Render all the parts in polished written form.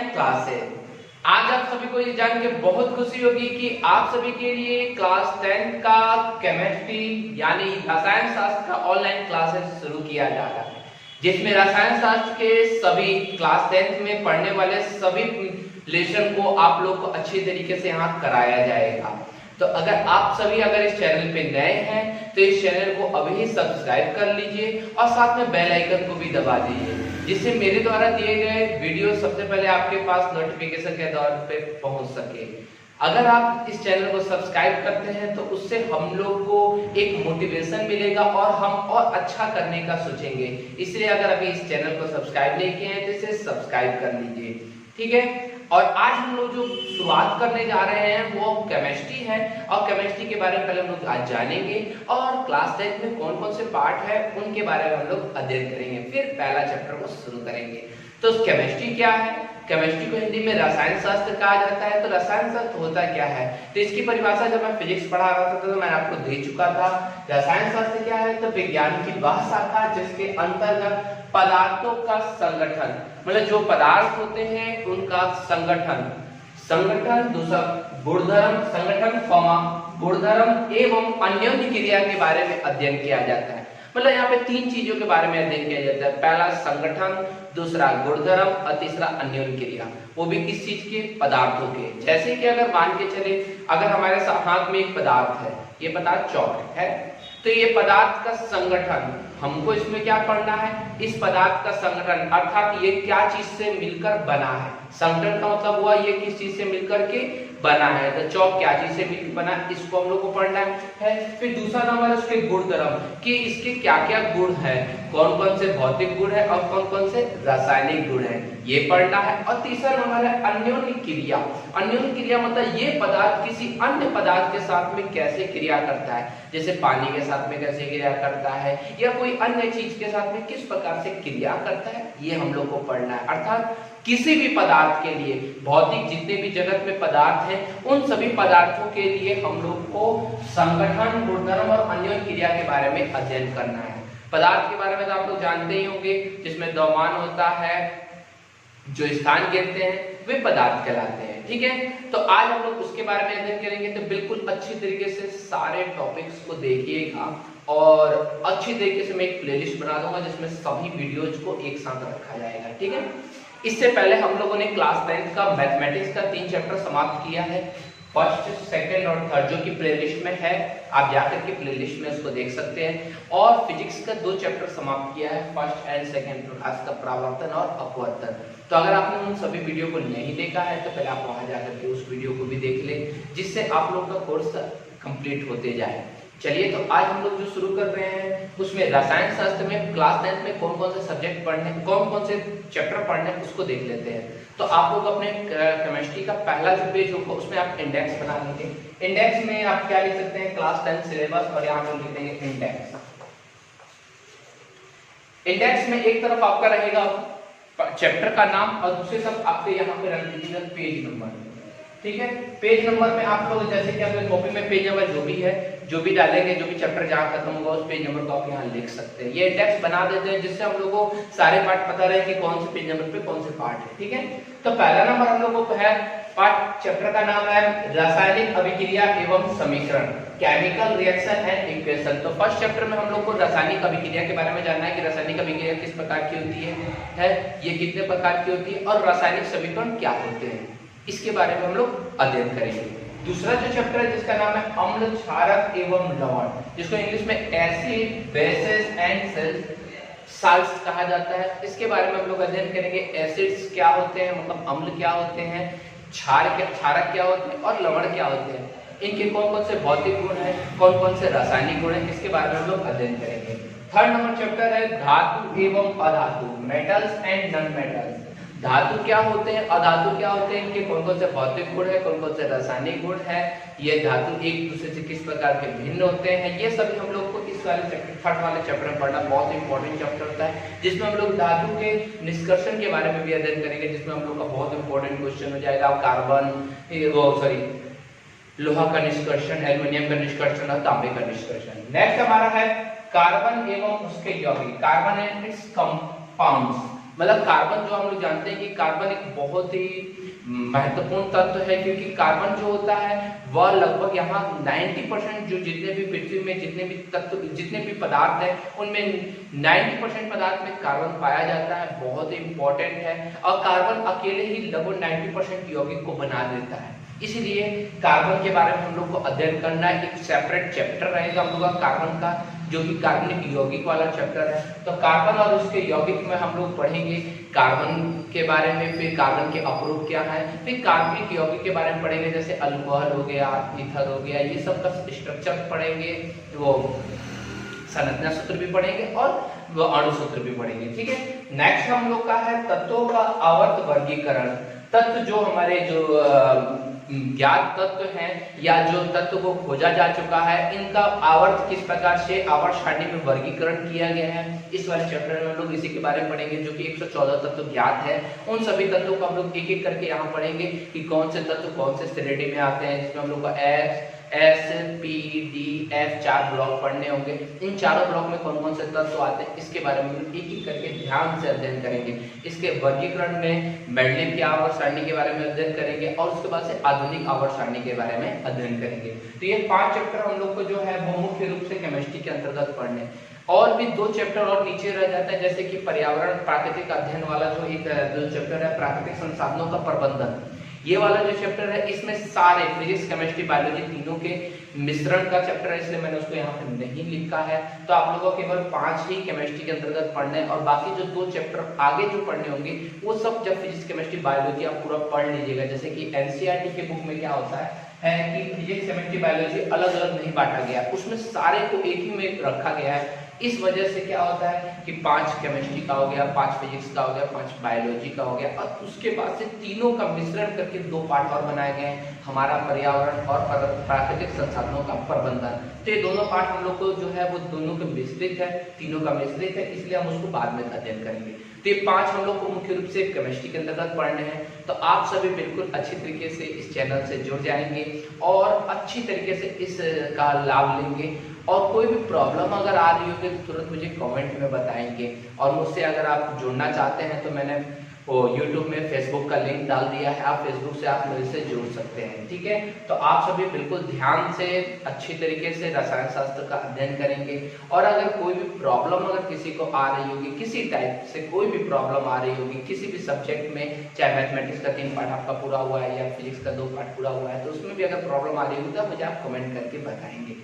Online class है। आज आप सभी को ये जान के बहुत खुशी होगी कि आप सभी के लिए क्लास 10 का केमिस्ट्री यानी रसायन शास्त्र का ऑनलाइन क्लासेस शुरू किया जा रहा है, जिसमें रसायन शास्त्र के सभी क्लास 10 में पढ़ने वाले सभी लेसन को आप लोग को अच्छी तरीके से यहाँ कराया जाएगा। तो अगर आप सभी इस चैनल पे नए हैं तो इस चैनल को अभी सब्सक्राइब कर लीजिए और साथ में बेल आइकन को भी दबा दीजिए, जिससे मेरे द्वारा दिए गए वीडियो सबसे पहले आपके पास नोटिफिकेशन के तौर पे पहुंच सके। अगर आप इस चैनल को सब्सक्राइब करते हैं तो उससे हम लोग को एक मोटिवेशन मिलेगा और हम और अच्छा करने का सोचेंगे। इसलिए अगर अभी इस चैनल को सब्सक्राइब नहीं किए हैं तो इसे सब्सक्राइब कर लीजिए, ठीक है। और आज हम लोग जो शुरुआत करने जा रहे हैं वो केमिस्ट्री है, और केमिस्ट्री के बारे में पहले हम लोग आज जानेंगे और क्लास 10 में कौन कौन से पार्ट है उनके बारे में हम लोग अध्ययन करेंगे, फिर पहला चैप्टर को शुरू करेंगे। तो केमिस्ट्री क्या है? केमिस्ट्री को हिंदी में रसायन शास्त्र कहा जाता है। तो रसायन शास्त्र होता क्या है? तो इसकी परिभाषा जब मैं फिजिक्स पढ़ा रहा था तो मैंने आपको दे चुका था। रसायन शास्त्र क्या है? तो विज्ञान की वह शाखा जिसके अंतर्गत पदार्थों का संगठन, मतलब जो पदार्थ होते हैं उनका संगठन, दूसरा गुणधर्म, गुणधर्म एवं अन्योन्य क्रिया के बारे में अध्ययन किया जाता है। मतलब यहाँ पे तीन चीजों के बारे में अध्ययन किया जाता है। पहला संगठन, दूसरा गुणधर्म और तीसरा अन्योन्य क्रिया, वो भी किस चीज के? पदार्थों के। जैसे कि अगर मान के चले, अगर हमारे हाथ में एक पदार्थ है, ये पदार्थ चौक है, तो ये पदार्थ का संगठन हमको इसमें क्या पढ़ना है? इस पदार्थ का संगठन अर्थात ये क्या चीज से मिलकर बना है। संगठन का मतलब हुआ ये किस चीज से मिलकर के बना है। तो चौक क्या चीज से मिलकर बना, इसको हम लोग को पढ़ना है। फिर दूसरा नंबर है उसके गुणधर्म, कि इसके क्या क्या गुण है, कौन कौन से भौतिक गुण है और कौन कौन से रासायनिक गुण है, ये पढ़ना है। और तीसरा नंबर है अन्योन्य क्रिया। अन्योन्य क्रिया मतलब ये पदार्थ किसी अन्य पदार्थ के साथ में कैसे क्रिया करता है, जैसे पानी के साथ में कैसे क्रिया करता है या कोई अन्य चीज के साथ में किस प्रकार से क्रिया करता है, ये हम लोग को पढ़ना है। अर्थात किसी भी पदार्थ के लिए, भौतिक जितने भी जगत में पदार्थ हैं, उन सभी पदार्थों के लिए हम लोग को संगठन, गुणधर्म और अन्योन्य क्रिया के बारे में अध्ययन करना है। पदार्थ के बारे में तो आप लोग जानते ही होंगे, जिसमें द्रव्यमान होता है, जो स्थान गिरते हैं वे पदार्थ कहलाते हैं, ठीक है। तो आज हम लोग उसके बारे में अध्ययन करेंगे। तो बिल्कुल अच्छी तरीके से सारे टॉपिक्स को देखिएगा और अच्छी तरीके से मैं एक प्लेलिस्ट बना दूंगा जिसमें सभी वीडियोज को एक साथ रखा जाएगा, ठीक है। इससे पहले हम लोगों ने क्लास 10 का मैथमेटिक्स का 3 चैप्टर समाप्त किया है, फर्स्ट, सेकंड और थर्ड, जो कि प्लेलिस्ट में है, आप जाकर के प्लेलिस्ट में उसको देख सकते हैं। और फिजिक्स का 2 चैप्टर समाप्त किया है, फर्स्ट एंड सेकंड, प्रकाश का परावर्तन और अपवर्तन। तो अगर आपने उन सभी वीडियो को नहीं देखा है तो पहले आप वहां जाकर के उस वीडियो को भी देख लें, जिससे आप लोग का कोर्स कंप्लीट होते जाए। चलिए, तो आज हम लोग जो शुरू कर रहे हैं उसमें रसायन शास्त्र में क्लास 10 में कौन कौन से सब्जेक्ट पढ़ने, कौन कौन से चैप्टर पढ़ने हैं उसको देख लेते हैं। तो आप लोग अपने केमिस्ट्री का पहला जो पेज होगा उसमें आप इंडेक्स बना लीजिए। इंडेक्स में आप क्या लिख सकते हैं? क्लास 10 सिलेबस, और यहाँ पे लिख देंगे इंडेक्स। इंडेक्स में एक तरफ आपका रहेगा चैप्टर का नाम और दूसरी तरफ आपके यहाँ पे रख दीजिएगा पेज नंबर, ठीक है। पेज नंबर में आप लोग जैसे कि आपके कॉपी में पेज नंबर जो भी है, जो भी डालेंगे, जो भी चैप्टर जहाँ खत्म होगा उस पेज नंबर को आप यहाँ लिख सकते हैं। ये इंडेक्स बना देते हैं जिससे हम लोगों को सारे पार्ट पता रहे कि कौन से पेज नंबर पे कौन से पार्ट है, ठीक है। तो पहला नंबर हम लोगों को है पार्ट, चैप्टर का नाम है रासायनिक अभिक्रिया एवं समीकरण, केमिकल रिएक्शन एंड इक्वेशन। तो फर्स्ट चैप्टर में हम लोग को रासायनिक अभिक्रिया के बारे में जानना है कि रासायनिक अभिक्रिया किस प्रकार की होती है, ये कितने प्रकार की होती है और रासायनिक समीकरण क्या होते हैं, इसके बारे में हम लोग अध्ययन करेंगे। दूसरा जो चैप्टर है जिसका नाम है अम्ल, क्षारक एवं लवण, जिसको इंग्लिश में एसिड, बेसेस एंड साल्ट्स कहा जाता है, इसके बारे में हम लोग अध्ययन करेंगे। एसिड्स क्या होते हैं, मतलब अम्ल क्या होते हैं, क्षारक क्या होते हैं और लवण क्या होते हैं, इनके कौन कौन से भौतिक गुण है, कौन कौन से रासायनिक गुण है, इसके बारे में हम लोग अध्ययन करेंगे। थर्ड नंबर चैप्टर है धातु एवं अधातु, मेटल्स एंड नॉन मेटल्स। धातु क्या होते हैं, अधातु क्या होते हैं, इनके कौन कौन से भौतिक गुण है, कौन कौन से रासायनिक गुण है, ये धातु एक दूसरे से किस प्रकार के भिन्न होते हैं, ये सभी हम लोग को इस वाले चैप्टर, थर्ड वाले चैप्टर में पढ़ना बहुत इंपॉर्टेंट चैप्टर होता है, जिसमें हम लोग धातु के निष्कर्षण के बारे में भी अध्ययन करेंगे, जिसमें हम लोग का बहुत इंपॉर्टेंट क्वेश्चन हो जाएगा कार्बन, लोहा का निष्कर्षण, एल्युमिनियम का निष्कर्षण और तांबे का निष्कर्षण। नेक्स्ट हमारा है कार्बन एवं उसके यौगिक, कार्बन एंड इट्स कंपाउंड्स, मतलब कार्बन जो हम लोग जानते हैं कि कार्बन एक बहुत ही महत्वपूर्ण तत्व है, क्योंकि कार्बन जो होता है वह लगभग यहाँ 90% जो जितने भी पृथ्वी में जितने भी तत्व जितने भी पदार्थ हैं उनमें 90% पदार्थ में कार्बन पाया जाता है, बहुत ही इंपॉर्टेंट है। और कार्बन अकेले ही लगभग 90% यौगिक को बना देता है। इसीलिए कार्बन के बारे में हम लोग को अध्ययन करना है। एक सेपरेट चैप्टर रहेगा हम लोग का कार्बन का, जो कि कार्बनिक यौगिक वाला चैप्टर है। तो कार्बन और उसके यौगिक में हम लोग पढ़ेंगे कार्बन के बारे में, फिर कार्बन के अपरूप क्या है, फिर कार्बनिक यौगिक के बारे में पढ़ेंगे, जैसे अल्कोहल हो गया, ईथर हो गया, ये सब का स्ट्रक्चर पढ़ेंगे, वो संरचना सूत्र भी पढ़ेंगे और वो अणु सूत्र भी पढ़ेंगे। ठीक है, नेक्स्ट हम लोग का है तत्वों का आवर्त वर्गीकरण। तत्व जो हमारे जो ज्ञात तत्व हैं या जो तत्व को खोजा जा चुका है, इनका आवर्त किस प्रकार से आवर्त सारणी में वर्गीकरण किया गया है, इस वाले चैप्टर में हम लोग इसी के बारे में पढ़ेंगे। जो कि 114 तत्व ज्ञात है, उन सभी तत्वों को हम लोग एक एक करके यहाँ पढ़ेंगे कि कौन से तत्व कौन से श्रेणी में आते हैं, जिसमें हम लोग का S P D F 4 block पढ़ने होंगे। इन चारों ब्लॉक में कौन कौन से तत्व आते हैं इसके बारे में एक एक करके ध्यान से अध्ययन करेंगे। इसके वर्गीकरण में मेंडलीव की आवर्त सारणी के बारे में अध्ययन करेंगे और उसके बाद से आधुनिक आवर्त सारणी के बारे में अध्ययन करेंगे। तो ये 5 चैप्टर हम लोग को जो है वो मुख्य रूप से केमिस्ट्री के अंतर्गत पढ़ने। और भी 2 चैप्टर और नीचे रह जाता है, जैसे कि पर्यावरण प्राकृतिक अध्ययन वाला जो एक 2 चैप्टर है, प्राकृतिक संसाधनों का प्रबंधन। ये वाला जो चैप्टर है इसमें सारे फिजिक्स केमिस्ट्री बायोलॉजी तीनों के मिश्रण का चैप्टर है, इसलिए मैंने उसको यहाँ पे नहीं लिखा है। तो आप लोगों को केवल 5 ही केमिस्ट्री के अंतर्गत पढ़ने हैं और बाकी जो 2 चैप्टर आगे जो पढ़ने होंगे वो सब जब फिजिक्स केमिस्ट्री बायोलॉजी आप पूरा पढ़ लीजिएगा। जैसे कि एनसीईआरटी के बुक में क्या होता है कि फिजिक्स केमिस्ट्री बायोलॉजी अलग अलग नहीं बांटा गया, उसमें सारे को एक ही में रखा गया है। इस वजह से क्या होता है कि 5 केमिस्ट्री का हो गया, 5 फिजिक्स का हो गया, 5 बायोलॉजी का हो गया और उसके बाद से तीनों का मिश्रण करके 2 पार्ट और बनाए गए हैं, हमारा पर्यावरण और प्राकृतिक संसाधनों का प्रबंधन। तो ये दोनों पार्ट हम लोग को जो है वो दोनों के मिश्रित है, तीनों का मिश्रित है, इसलिए हम उसको बाद में अध्ययन करेंगे। तो ये 5 हम लोग को मुख्य रूप से केमिस्ट्री के अंतर्गत पढ़ने हैं। तो आप सभी बिल्कुल अच्छी तरीके से इस चैनल से जुड़ जाएंगे और अच्छी तरीके से इस का लाभ लेंगे। और कोई भी प्रॉब्लम अगर आ रही होगी तो तुरंत मुझे कमेंट में बताएंगे। और मुझसे अगर आप जुड़ना चाहते हैं तो मैंने वो YouTube में फेसबुक का लिंक डाल दिया है, आप फेसबुक से आप मेरे से जुड़ सकते हैं। ठीक है, तो आप सभी बिल्कुल ध्यान से अच्छी तरीके से रसायन शास्त्र का अध्ययन करेंगे। और अगर कोई भी प्रॉब्लम अगर किसी को आ रही होगी, किसी टाइप से कोई भी प्रॉब्लम आ रही होगी किसी भी सब्जेक्ट में, चाहे मैथमेटिक्स का 3 पार्ट आपका पूरा हुआ है या फिजिक्स का 2 पार्ट पूरा हुआ है, तो उसमें भी अगर प्रॉब्लम आ रही होगी तो मुझे आप कमेंट करके बताएंगे।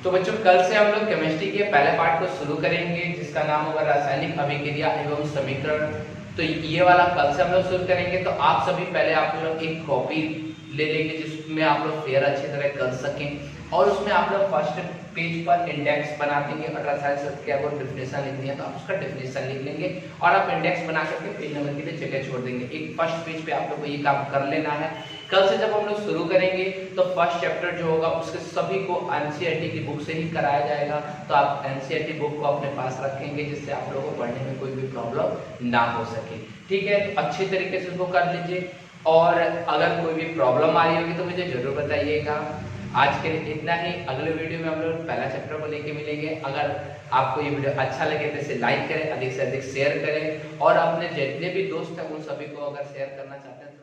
तो बच्चों कल से हम लोग केमिस्ट्री के पहले पार्ट को शुरू करेंगे, जिसका नाम होगा रासायनिक अभिक्रिया एवं समीकरण। तो ये वाला कल से हम लोग शुरू करेंगे। तो आप सभी पहले आप लोग एक कॉपी ले लेंगे जिसमें आप लोग फेयर अच्छी तरह कर सकें और उसमें आप लोग फर्स्ट पेज पर इंडेक्स बना देंगे। अगर रसायन शास्त्र की आपको डेफिनेशन लिखनी है तो आप उसका डेफिनेशन लिख लेंगे और आप इंडेक्स बना करके पेज नंबर के लिए जगह छोड़ देंगे। एक फर्स्ट पेज पे आप लोग को ये काम कर लेना है। कल से जब हम लोग शुरू करेंगे तो फर्स्ट चैप्टर जो होगा उसके सभी को एनसीईआरटी की बुक से ही कराया जाएगा। तो आप एनसीईआरटी बुक को अपने पास रखेंगे जिससे आप लोगों को पढ़ने में कोई भी प्रॉब्लम ना हो सके। ठीक है, तो अच्छी तरीके से उसको कर लीजिए और अगर कोई भी प्रॉब्लम आ रही होगी तो मुझे जरूर बताइएगा। आज के लिए इतना ही, अगले वीडियो में हम लोग पहला चैप्टर को लेके मिलेंगे। अगर आपको ये वीडियो अच्छा लगे तो इसे लाइक करें, अधिक से अधिक शेयर करें और अपने जितने भी दोस्त हैं उन सभी को अगर शेयर करना चाहते हैं